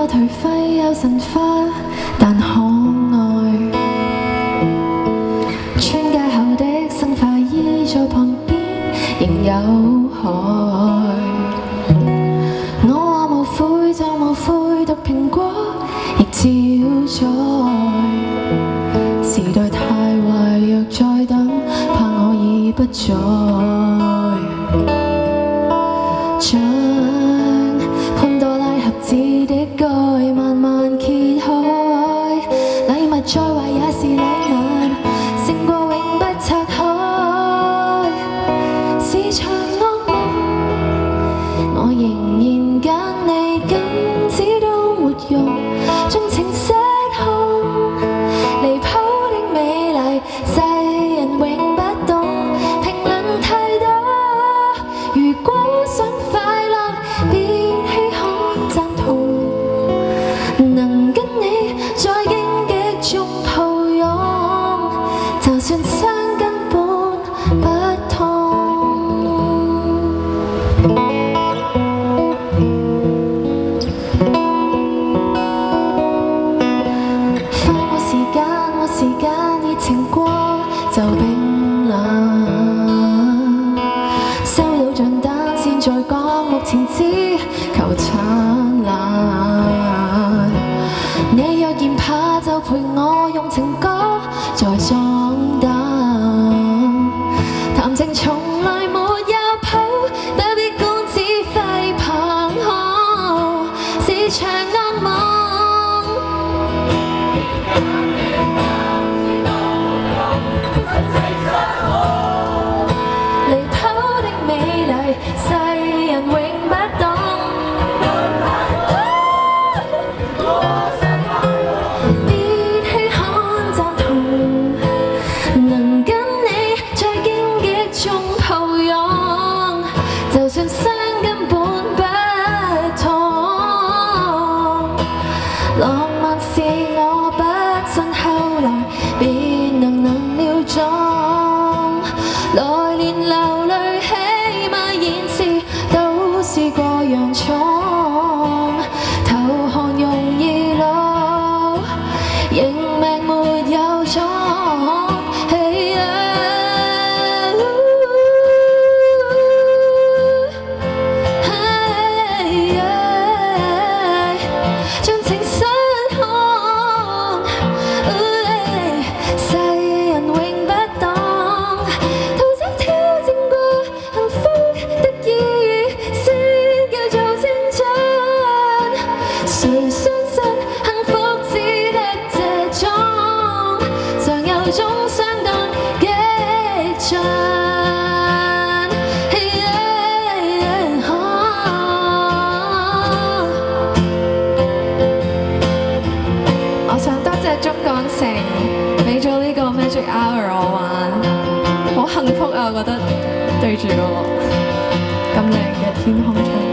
頹廢有神化，但可愛。村街後的生化醫在旁邊，仍有海。我話無悔就無悔，毒蘋果亦照在。時代太壞，若再等，怕我已不在。將潘多拉盒子的蓋慢慢揭開，禮物再壞也是禮物，勝過永不拆開。市場惡夢，我仍然揀你，金子都沒用，縱情失控，離譜的美麗，世人永不懂，評論太多。如果想快樂，別稀罕贊同，能跟你在荊棘中抱擁，就算傷根本不痛。快活時間，熱情過就冰冷。收到賬單先再講，目前只求燦爛。你若嫌怕就陪我用情歌再裝膽，談情從來沒有譜，不必官子揮棒號，是場惡夢。離譜的美麗，世人永不懂。別稀罕贊同，能跟你在荊棘中抱擁，就算傷根本不痛。浪漫是我不信，後來便能了妝。來年流淚，起碼演示都試過洋蔥。投降容易老，認命沒有種。將情失控，世人永不懂。徒手挑戰過幸福的意義，先叫做青春。誰相信幸福只得這種，常有種相當激進。我想多謝中港城俾咗呢個 Magic Hour 我玩，好幸福啊！我覺得對住個咁靚嘅天空唱。